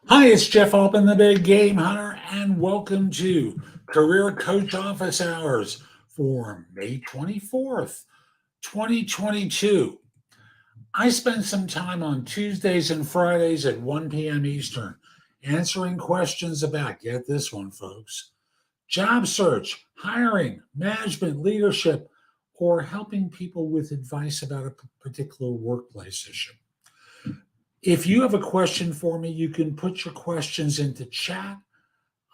Hi, it's Jeff Altman, the Big Game Hunter, and welcome to Career Coach Office Hours for May 24th, 2022. I spend some time on Tuesdays and Fridays at 1 p.m. Eastern answering questions about, get this one, folks, job search, hiring, management, leadership, or helping people with advice about a particular workplace issue. If you have a question for me, you can put your questions into chat.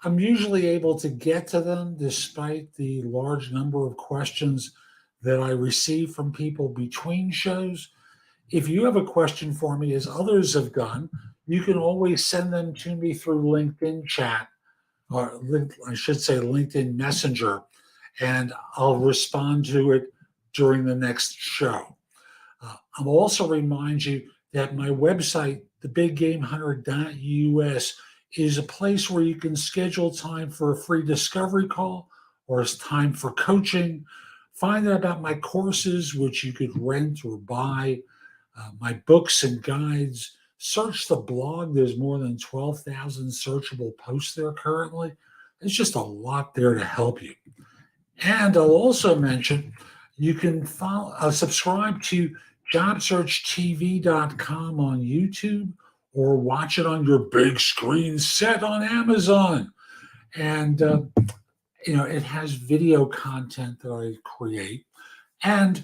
I'm usually able to get to them despite the large number of questions that I receive from people between shows. If you have a question for me, as others have done, you can always send them to me through LinkedIn chat, or I should say LinkedIn Messenger, and I'll respond to it during the next show. I'll also remind you that my website, thebiggamehunter.us, is a place where you can schedule time for a free discovery call or it's time for coaching. Find out about my courses, which you could rent or buy, my books and guides. Search the blog. There's more than 12,000 searchable posts there currently. There's just a lot there to help you. And I'll also mention you can subscribe to JobSearchTV.com on YouTube or watch it on your big screen set on Amazon. And, it has video content that I create. And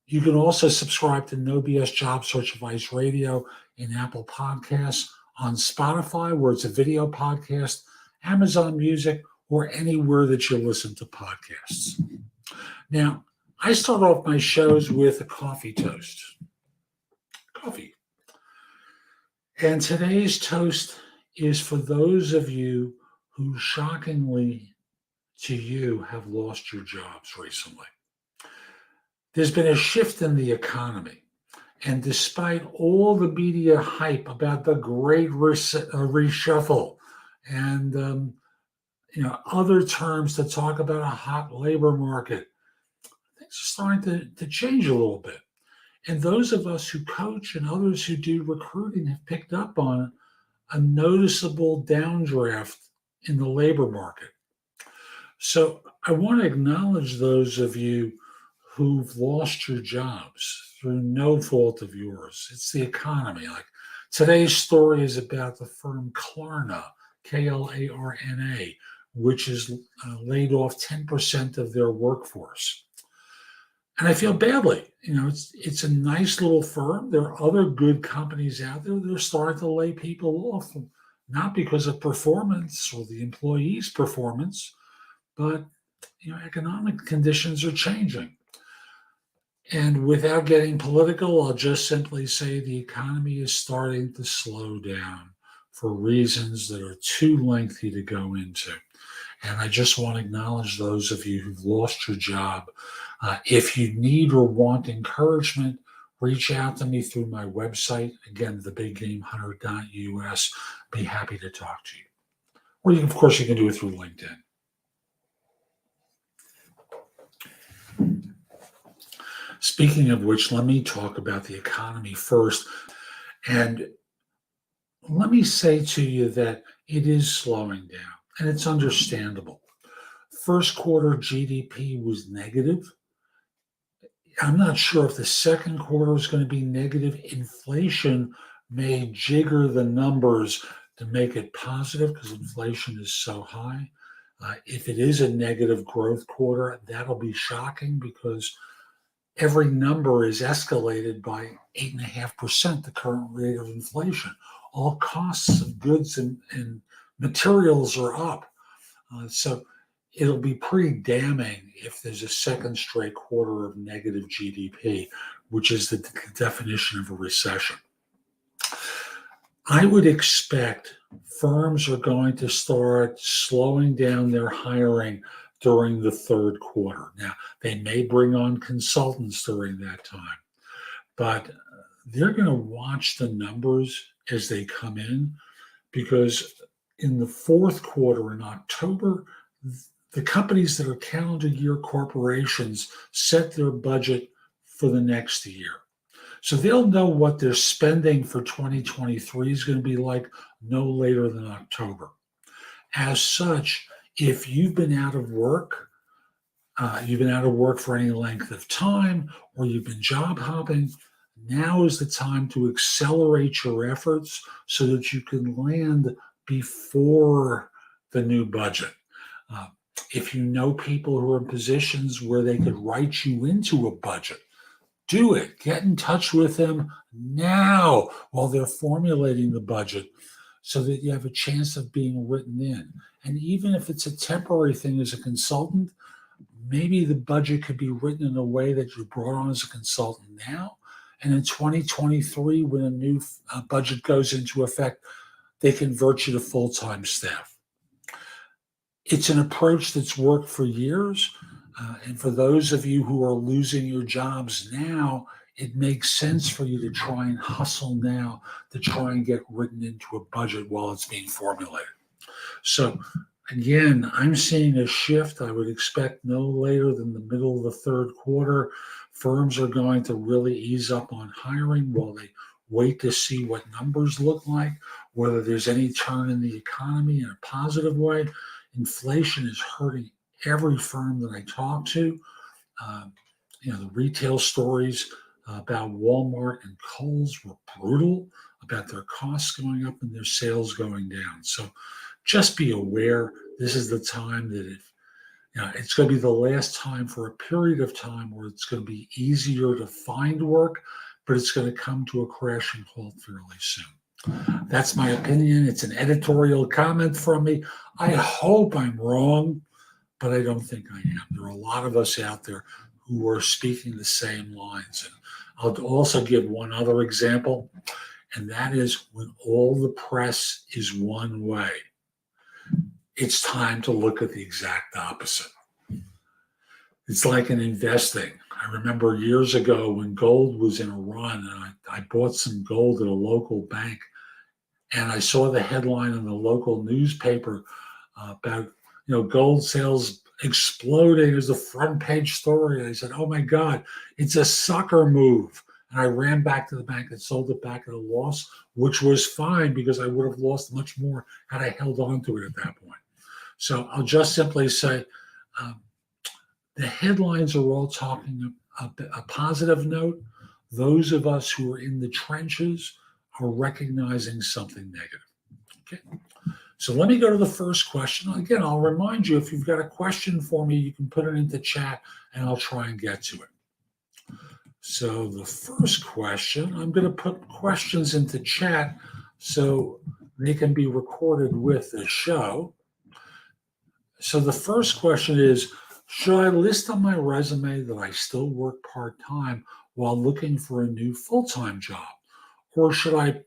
you can also subscribe to No BS Job Search Advice Radio in Apple Podcasts, on Spotify, where it's a video podcast, Amazon Music, or anywhere that you listen to podcasts. Now, I start off my shows with a coffee toast. Coffee. And today's toast is for those of you who, shockingly to you, have lost your jobs recently. There's been a shift in the economy. And despite all the media hype about the great reshuffle and other terms that talk about a hot labor market, things are starting to change a little bit. And those of us who coach and others who do recruiting have picked up on a noticeable downdraft in the labor market. So I want to acknowledge those of you who've lost your jobs through no fault of yours. It's the economy. Like today's story is about the firm Klarna, Klarna, which has laid off 10% of their workforce. And I feel badly. It's a nice little firm. There are other good companies out there. They're starting to lay people off, not because of performance or the employee's performance, but economic conditions are changing. And without getting political, I'll just simply say the economy is starting to slow down for reasons that are too lengthy to go into. And I just want to acknowledge those of you who've lost your job. If you need or want encouragement, reach out to me through my website. Again, thebiggamehunter.us. Be happy to talk to you. Or, of course, you can do it through LinkedIn. Speaking of which, let me talk about the economy first. And let me say to you that it is slowing down. And it's understandable. First quarter GDP was negative. I'm not sure if the second quarter is going to be negative. Inflation may jigger the numbers to make it positive because inflation is so high. If it is a negative growth quarter, that'll be shocking because every number is escalated by 8.5%, the current rate of inflation. All costs of goods and materials are up. So it'll be pretty damning if there's a second straight quarter of negative GDP, which is the definition of a recession. I would expect firms are going to start slowing down their hiring during the third quarter. Now, they may bring on consultants during that time, but they're going to watch the numbers as they come in because in the fourth quarter in October, the companies that are calendar year corporations set their budget for the next year. So they'll know what their spending for 2023 is going to be like no later than October. As such, if you've been out of work for any length of time, or you've been job hopping, now is the time to accelerate your efforts so that you can land before the new budget. Uh, if you know people who are in positions where they could write you into a budget, do it. Get in touch with them now while they're formulating the budget so that you have a chance of being written in. And even if it's a temporary thing as a consultant, maybe the budget could be written in a way that you're brought on as a consultant now. And in 2023, when a new budget goes into effect, they convert you to full-time staff. It's an approach that's worked for years. And for those of you who are losing your jobs now, it makes sense for you to try and hustle now to try and get written into a budget while it's being formulated. So again, I'm seeing a shift. I would expect no later than the middle of the third quarter. Firms are going to really ease up on hiring while they wait to see what numbers look like, whether there's any turn in the economy in a positive way. Inflation is hurting every firm that I talk to. The retail stories about Walmart and Kohl's were brutal about their costs going up and their sales going down. So just be aware this is the time that it's going to be the last time for a period of time where it's going to be easier to find work, but it's going to come to a crashing halt fairly soon. That's my opinion. It's an editorial comment from me. I hope I'm wrong, but I don't think I am. There are a lot of us out there who are speaking the same lines. And I'll also give one other example, and that is when all the press is one way, it's time to look at the exact opposite. It's like in investing. I remember years ago when gold was in a run, and I bought some gold at a local bank, and I saw the headline in the local newspaper about gold sales exploding as a front page story. And I said, "Oh my God, it's a sucker move." And I ran back to the bank and sold it back at a loss, which was fine because I would have lost much more had I held on to it at that point. So I'll just simply say the headlines are all talking a positive note. Those of us who are in the trenches are recognizing something negative. Okay. So let me go to the first question. Again, I'll remind you, if you've got a question for me, you can put it into chat and I'll try and get to it. So the first question, I'm going to put questions into chat so they can be recorded with the show. So the first question is, should I list on my resume that I still work part-time while looking for a new full-time job? Or should I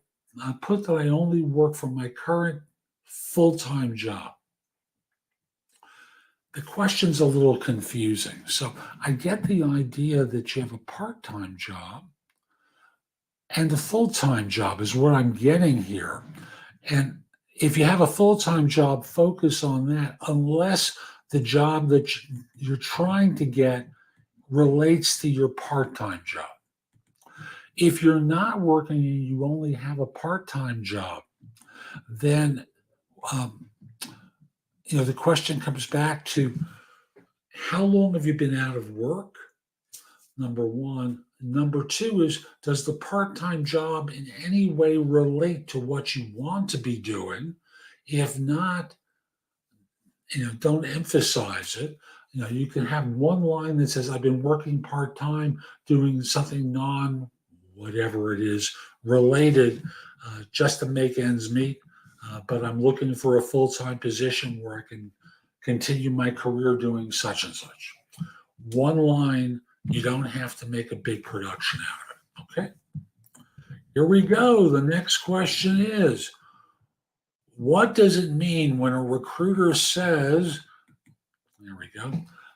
put that I only work for my current full-time job? The question's a little confusing. So I get the idea that you have a part-time job and a full-time job is what I'm getting here. And if you have a full-time job, focus on that, unless the job that you're trying to get relates to your part-time job. If you're not working and you only have a part-time job, then the question comes back to, how long have you been out of work? Number one. Number two is, does the part-time job in any way relate to what you want to be doing? If not, don't emphasize it. You can have one line that says, I've been working part-time doing something whatever it is, related just to make ends meet. But I'm looking for a full-time position where I can continue my career doing such and such. One line, you don't have to make a big production out of it, okay? Here we go. The next question is, what does it mean when a recruiter says, there we go,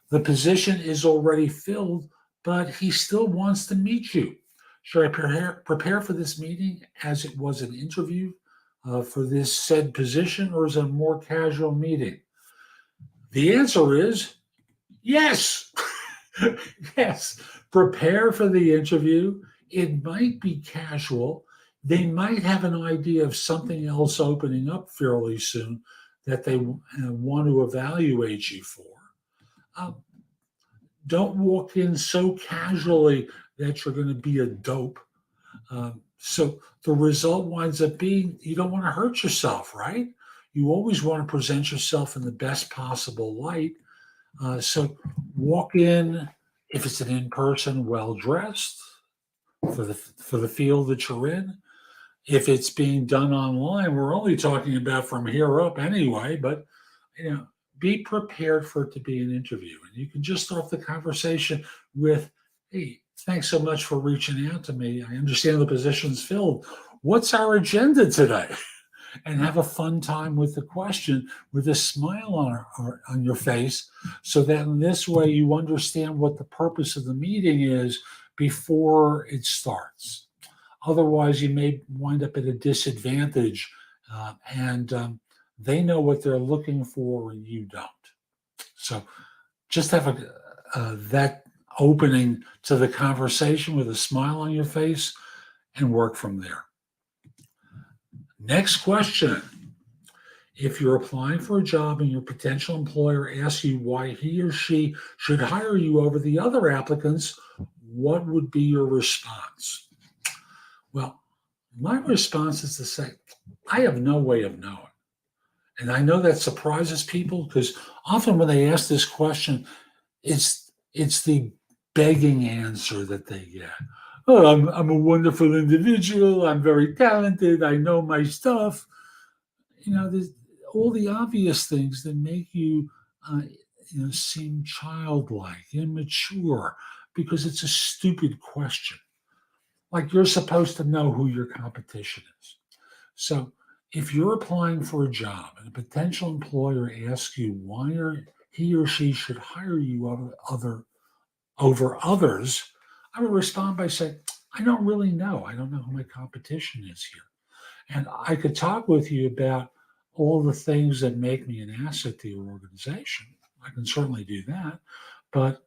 the position is already filled, but he still wants to meet you? Should I prepare for this meeting as it was an interview for this said position, or is it a more casual meeting? The answer is yes. Yes. Prepare for the interview. It might be casual. They might have an idea of something else opening up fairly soon that they want to evaluate you for. Um, don't walk in so casually that you're going to be a dope. So the result winds up being you don't want to hurt yourself, right? You always want to present yourself in the best possible light. So walk in, if it's an in-person, well dressed for the field that you're in. If it's being done online, we're only talking about from here up anyway, but you know, be prepared for it to be an interview. And you can just start the conversation with, hey, thanks so much for reaching out to me. I understand the position's filled. What's our agenda today? And have a fun time with the question with a smile on your face, so that in this way you understand what the purpose of the meeting is before it starts. Otherwise, you may wind up at a disadvantage, and they know what they're looking for and you don't. So just have that opening to the conversation with a smile on your face and work from there. Next question. If you're applying for a job and your potential employer asks you why he or she should hire you over the other applicants, what would be your response? Well, my response is to say, I have no way of knowing. And I know that surprises people because often when they ask this question, it's the begging answer that they get. Oh, I'm a wonderful individual. I'm very talented. I know my stuff. There's all the obvious things that make you, seem childlike, immature, because it's a stupid question. Like you're supposed to know who your competition is. So if you're applying for a job and a potential employer asks you why he or she should hire you over others, I would respond by saying, I don't really know. I don't know who my competition is here. And I could talk with you about all the things that make me an asset to your organization. I can certainly do that. But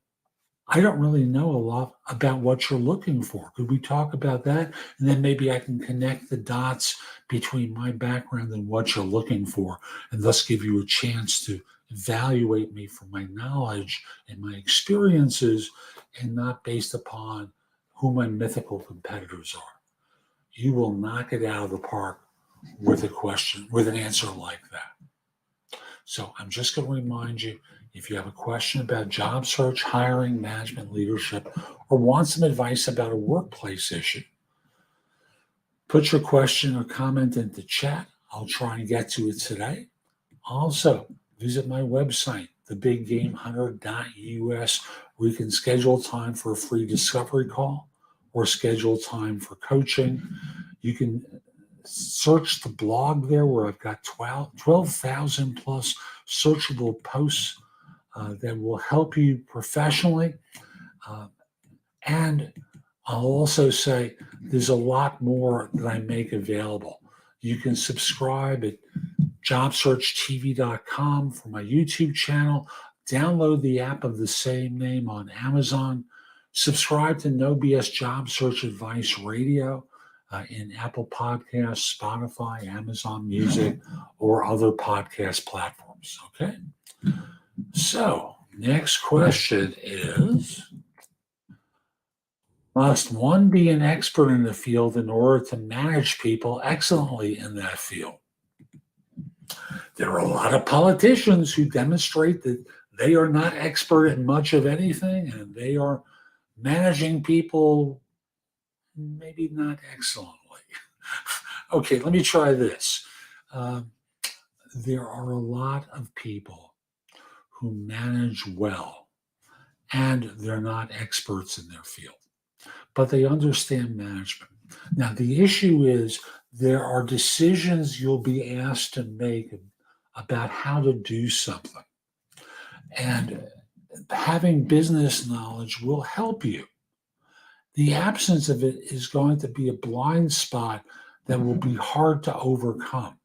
I don't really know a lot about what you're looking for. Could we talk about that? And then maybe I can connect the dots between my background and what you're looking for, and thus give you a chance to evaluate me for my knowledge and my experiences, and not based upon who my mythical competitors are. You will knock it out of the park with a question, with an answer like that. So I'm just going to remind you, if you have a question about job search, hiring, management, leadership, or want some advice about a workplace issue, put your question or comment into chat. I'll try and get to it today. Also, visit my website, thebiggamehunter.us, where you can schedule time for a free discovery call or schedule time for coaching. You can search the blog there where I've got 12,000 plus searchable posts that will help you professionally. And I'll also say there's a lot more that I make available. You can subscribe at JobSearchTV.com for my YouTube channel. Download the app of the same name on Amazon. Subscribe to No BS Job Search Advice Radio in Apple Podcasts, Spotify, Amazon Music, or other podcast platforms. Okay? So, next question is, must one be an expert in the field in order to manage people excellently in that field? There are a lot of politicians who demonstrate that they are not expert in much of anything, and they are managing people maybe not excellently. Okay, let me try this. There are a lot of people who manage well, and they're not experts in their field, but they understand management. Now, the issue is there are decisions you'll be asked to make about how to do something. And having business knowledge will help you. The absence of it is going to be a blind spot that will be hard to overcome.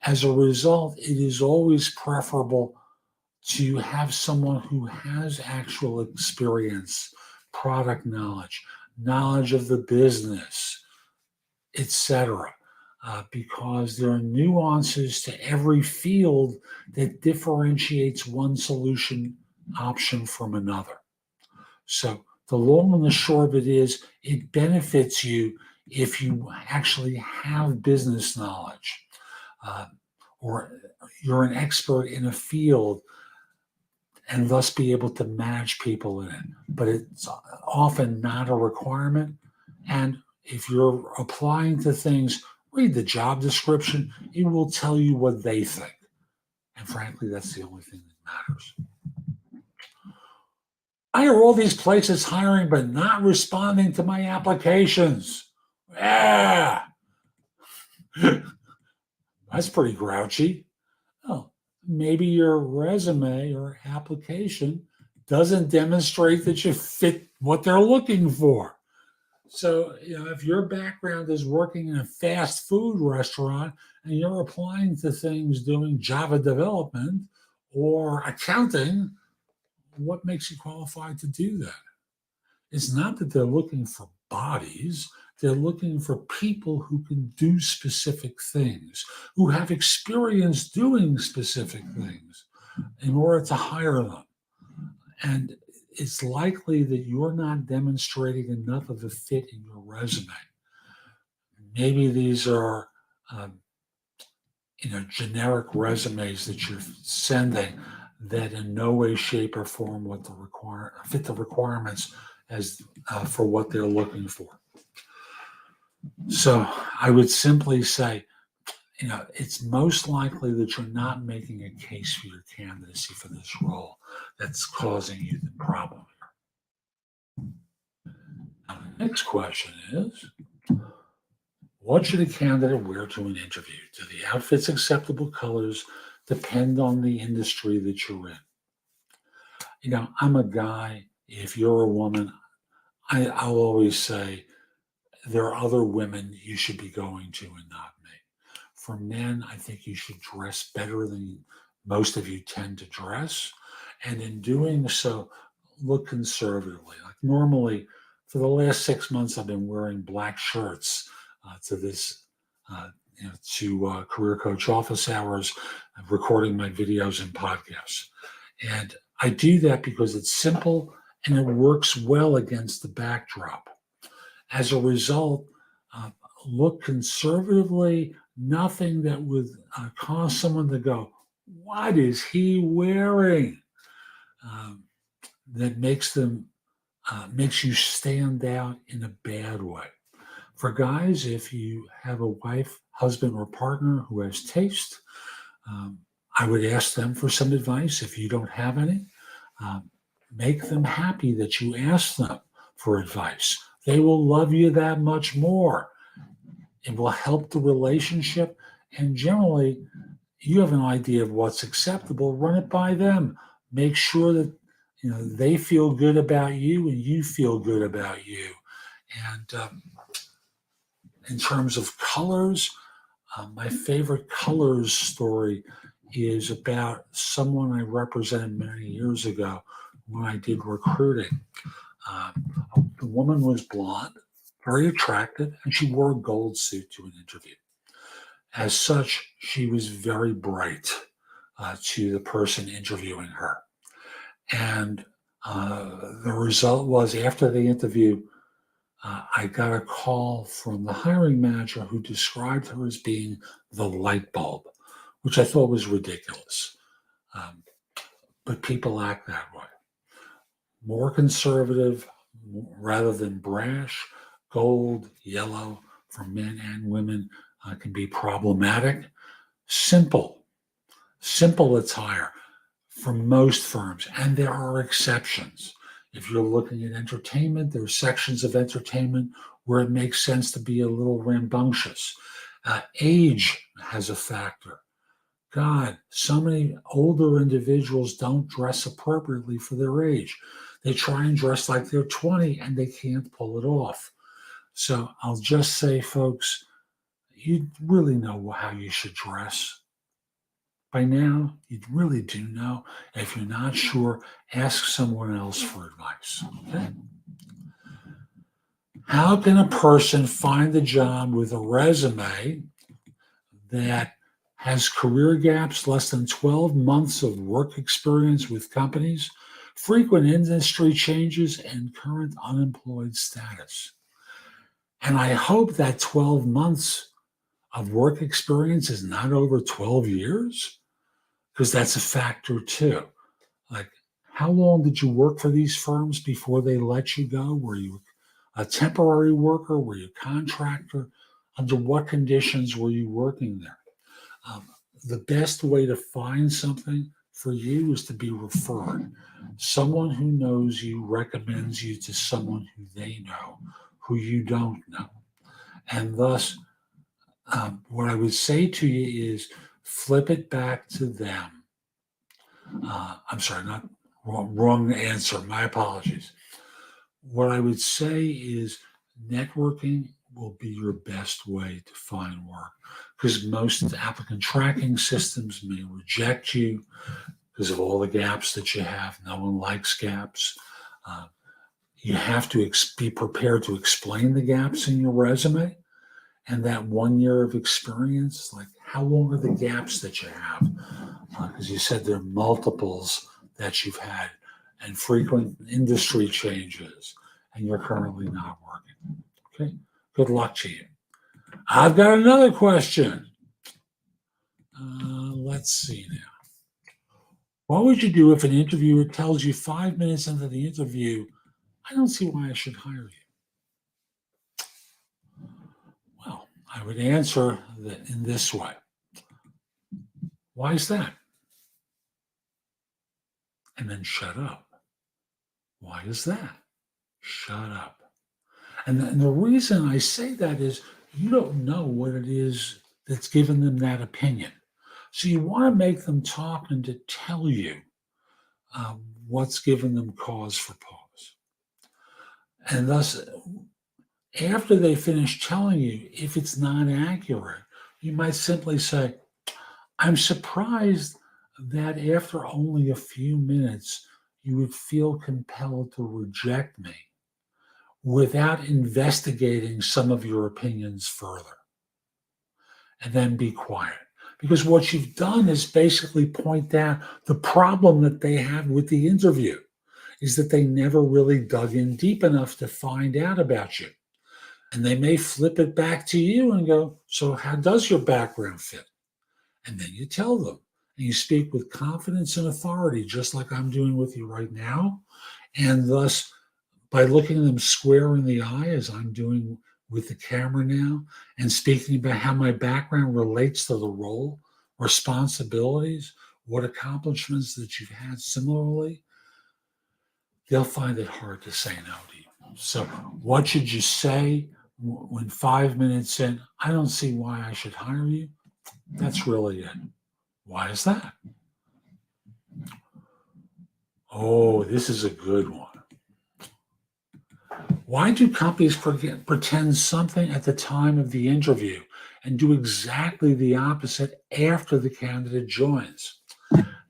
As a result, it is always preferable to have someone who has actual experience, product knowledge, knowledge of the business, etc. Because there are nuances to every field that differentiates one solution option from another. So the long and the short of it is, it benefits you if you actually have business knowledge, uh, or you're an expert in a field and thus be able to manage people in it. But it's often not a requirement. And if you're applying to things, read the job description. It will tell you what they think. And frankly, that's the only thing that matters. I hear all these places hiring but not responding to my applications. Yeah, that's pretty grouchy. Oh, maybe your resume or application doesn't demonstrate that you fit what they're looking for. So, if your background is working in a fast food restaurant and you're applying to things doing Java development or accounting, what makes you qualified to do that? It's not that they're looking for bodies. They're looking for people who can do specific things, who have experience doing specific things in order to hire them. And it's likely that you're not demonstrating enough of a fit in your resume. Maybe these are, generic resumes that you're sending that in no way, shape, or form fit the requirements as for what they're looking for. So I would simply say, it's most likely that you're not making a case for your candidacy for this role that's causing you the problem here. Now, the next question is, what should a candidate wear to an interview? Do the outfit's acceptable colors depend on the industry that you're in? I'm a guy. If you're a woman, I'll always say there are other women you should be going to and not me. For men, I think you should dress better than most of you tend to dress. And in doing so, look conservatively. Like normally, for the last 6 months, I've been wearing black shirts to this, to Career Coach office hours, recording my videos and podcasts. And I do that because it's simple and it works well against the backdrop. As a result, look conservatively, nothing that would cause someone to go, what is he wearing? That makes you stand out in a bad way. For guys, if you have a wife, husband, or partner who has taste, I would ask them for some advice. If you don't have any, make them happy that you ask them for advice. They will love you that much more. It will help the relationship. And generally, you have an idea of what's acceptable. Run it by them. Make sure that they feel good about you and you feel good about you. And in terms of colors, my favorite colors story is about someone I represented many years ago when I did recruiting. The woman was blonde, very attractive, and she wore a gold suit to an interview. As such, she was very bright to the person interviewing her. And the result was, after the interview, I got a call from the hiring manager who described her as being the light bulb, which I thought was ridiculous. But people act that way. More conservative rather than brash. Gold, yellow for men and women can be problematic. Simple attire for most firms, and there are exceptions. If you're looking at entertainment, there are sections of entertainment where it makes sense to be a little rambunctious. Age has a factor. God, so many older individuals don't dress appropriately for their age. They try and dress like they're 20 and they can't pull it off. So I'll just say, folks, you really know how you should dress. By now, you really do know. If you're not sure, ask someone else for advice. Okay? How can a person find a job with a resume that has career gaps, less than 12 months of work experience with companies, frequent industry changes, and current unemployed status? And I hope that 12 months of work experience is not over 12 years, because that's a factor too. Like, how long did you work for these firms before they let you go? Were you a temporary worker? Were you a contractor? Under what conditions were you working there? Um, the best way to find something for you is to be referred. Someone who knows you recommends you to someone who they know, who you don't know. And thus, what I would say to you is flip it back to them. I'm sorry, not wrong answer. My apologies. What I would say is networking will be your best way to find work, because most applicant tracking systems may reject you because of all the gaps that you have. No one likes gaps. Uh, you have to be prepared to explain the gaps in your resume. And that 1 year of experience, like, how long are the gaps that you have? Because you said there are multiples that you've had and frequent industry changes, and you're currently not working. Okay, good luck to you. I've got another question. Let's see now. What would you do if an interviewer tells you 5 minutes into the interview, I don't see why I should hire you? Well, I would answer that in this way. Why is that? And then shut up. Why is that? Shut up. And the reason I say that is you don't know what it is that's given them that opinion. So you want to make them talk and to tell you uh, what's given them cause for pause. And thus, after they finish telling you, if it's not accurate, you might simply say, I'm surprised that after only a few minutes, you would feel compelled to reject me without investigating some of your opinions further. And then be quiet. Because what you've done is basically point out the problem that they have with the interview is that they never really dug in deep enough to find out about you. And they may flip it back to you and go, so how does your background fit? And then you tell them. And you speak with confidence and authority, just like I'm doing with you right now. And thus, by looking them square in the eye, as I'm doing with the camera now, and speaking about how my background relates to the role, responsibilities, what accomplishments that you've had similarly, they'll find it hard to say no to you. So, what should you say when 5 minutes in, I don't see why I should hire you? That's really it. Why is that? Oh, this is a good one. Why do companies pretend something at the time of the interview and do exactly the opposite after the candidate joins?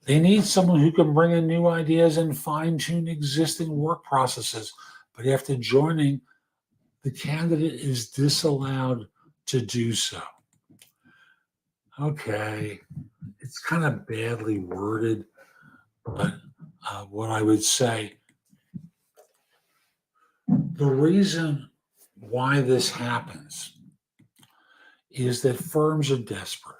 They need someone who can bring in new ideas and fine-tune existing work processes. But after joining, the candidate is disallowed to do so. Okay, it's kind of badly worded, but what I would say, the reason why this happens is that firms are desperate.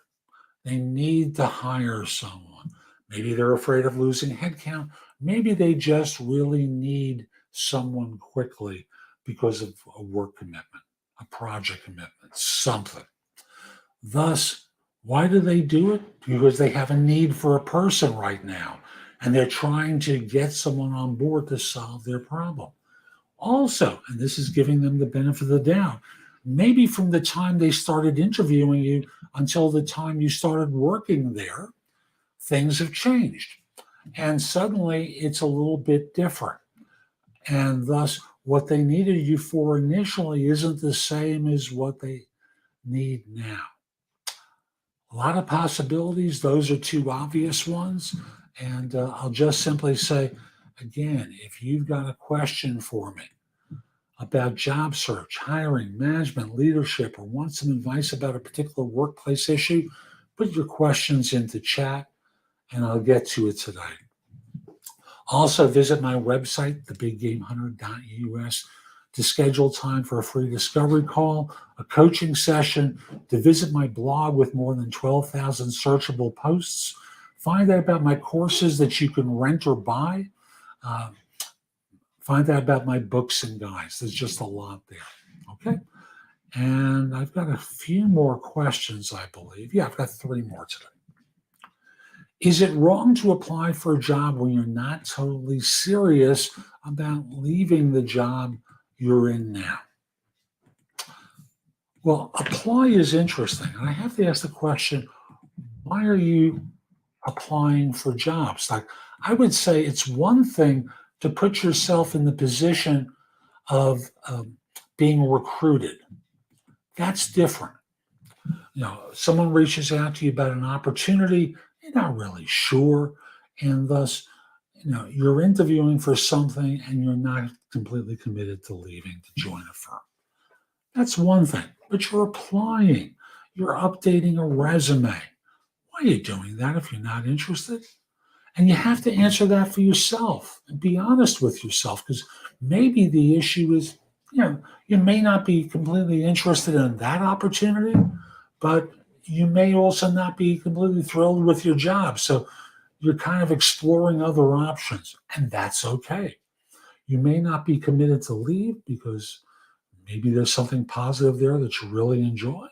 They need to hire someone. Maybe they're afraid of losing headcount. Maybe they just really need someone quickly because of a work commitment, a project commitment, something. Thus, why do they do it? Because they have a need for a person right now, and they're trying to get someone on board to solve their problem. Also, and this is giving them the benefit of the doubt, maybe from the time they started interviewing you until the time you started working there, things have changed. And suddenly it's a little bit different. And thus, what they needed you for initially isn't the same as what they need now. A lot of possibilities. Those are two obvious ones. And I'll just simply say, again, if you've got a question for me, about job search, hiring, management, leadership, or want some advice about a particular workplace issue, put your questions into chat and I'll get to it today. Also, visit my website, thebiggamehunter.us, to schedule time for a free discovery call, a coaching session, to visit my blog with more than 12,000 searchable posts, find out about my courses that you can rent or buy, find out about my books and guides. There's just a lot there. Okay. And I've got a few more questions, I believe. Yeah, I've got 3 more today. Is it wrong to apply for a job when you're not totally serious about leaving the job you're in now? Well, apply is interesting. And I have to ask the question, why are you applying for jobs? Like, I would say it's one thing to put yourself in the position of being recruited. That's different. Someone reaches out to you about an opportunity, you're not really sure, and thus, you're interviewing for something and you're not completely committed to leaving to join a firm. That's one thing, but you're applying, you're updating a resume. Why are you doing that if you're not interested? And you have to answer that for yourself and be honest with yourself, because maybe the issue is, you may not be completely interested in that opportunity, but you may also not be completely thrilled with your job. So you're kind of exploring other options, and that's okay. You may not be committed to leave because maybe there's something positive there that you really enjoy,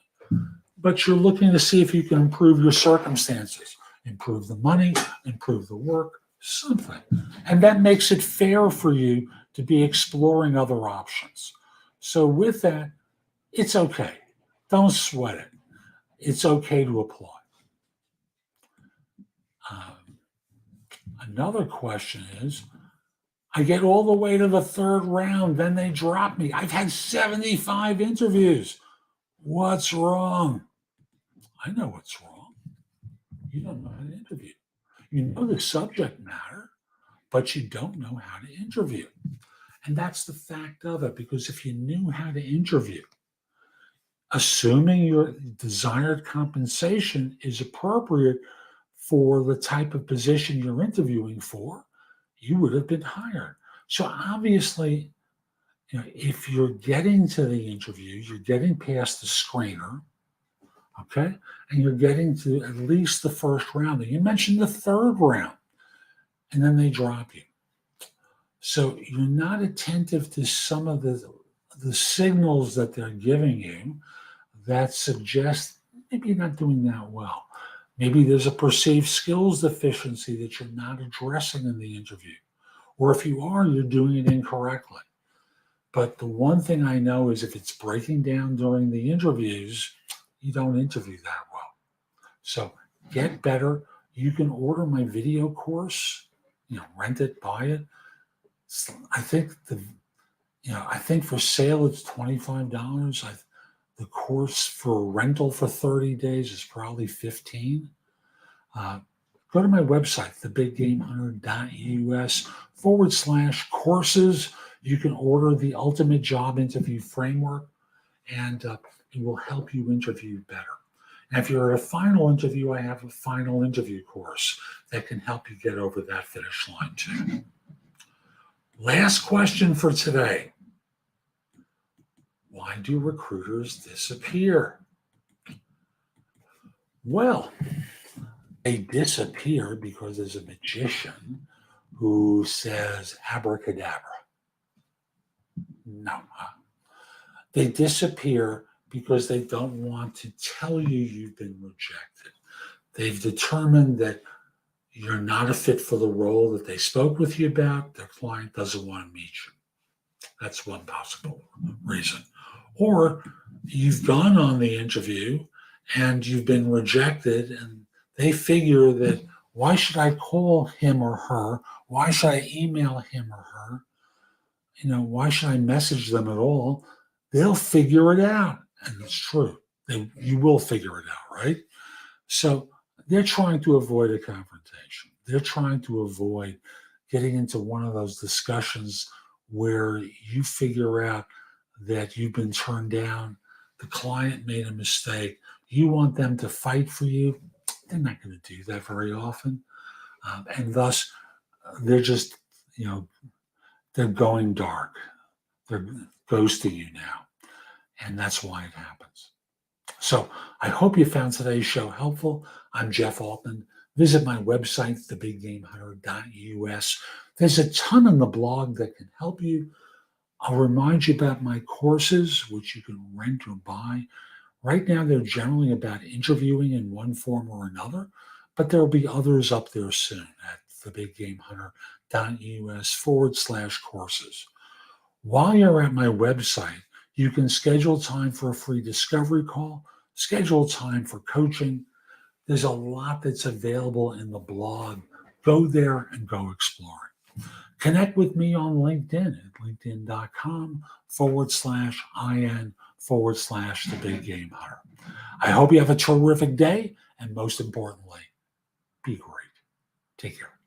but you're looking to see if you can improve your circumstances, improve the money, improve the work, something. And that makes it fair for you to be exploring other options. So with that, it's okay. Don't sweat it. It's okay to apply. Another question is, I get all the way to the 3rd round, then they drop me. I've had 75 interviews. What's wrong? I know what's wrong. You don't know how to interview. You know the subject matter, but you don't know how to interview. And that's the fact of it, because if you knew how to interview, assuming your desired compensation is appropriate for the type of position you're interviewing for, you would have been hired. So obviously, if you're getting to the interview, you're getting past the screener, okay, and you're getting to at least the 1st round. You mentioned the 3rd round, and then they drop you. So you're not attentive to some of the signals that they're giving you that suggest maybe you're not doing that well. Maybe there's a perceived skills deficiency that you're not addressing in the interview. Or if you are, you're doing it incorrectly. But the one thing I know is if it's breaking down during the interviews, you don't interview that well. So get better. You can order my video course, rent it, buy it. I think I think for sale it's $25. The course for rental for 30 days is probably $15. Go to my website, thebiggamehunter.us/courses. You can order the ultimate job interview framework, and it will help you interview better. And if you're at a final interview, I have a final interview course that can help you get over that finish line too. Last question for today. Why do recruiters disappear? Well, they disappear because there's a magician who says abracadabra. No. They disappear because they don't want to tell you you've been rejected. They've determined that you're not a fit for the role that they spoke with you about. Their client doesn't want to meet you. That's one possible reason. Or you've gone on the interview and you've been rejected, and they figure that, why should I call him or her? Why should I email him or her? Why should I message them at all? They'll figure it out. And it's true. You will figure it out, right? So they're trying to avoid a confrontation. They're trying to avoid getting into one of those discussions where you figure out that you've been turned down, the client made a mistake, you want them to fight for you, they're not going to do that very often. And thus, they're just, they're going dark. They're ghosting you now. And that's why it happens. So I hope you found today's show helpful. I'm Jeff Altman. Visit my website, thebiggamehunter.us. There's a ton on the blog that can help you. I'll remind you about my courses, which you can rent or buy. Right now, they're generally about interviewing in one form or another, but there will be others up there soon at thebiggamehunter.us/courses. While you're at my website, you can schedule time for a free discovery call, schedule time for coaching. There's a lot that's available in the blog. Go there and go explore. Connect with me on LinkedIn at linkedin.com/IN/The Big Game Hunter. I hope you have a terrific day, and most importantly, be great. Take care.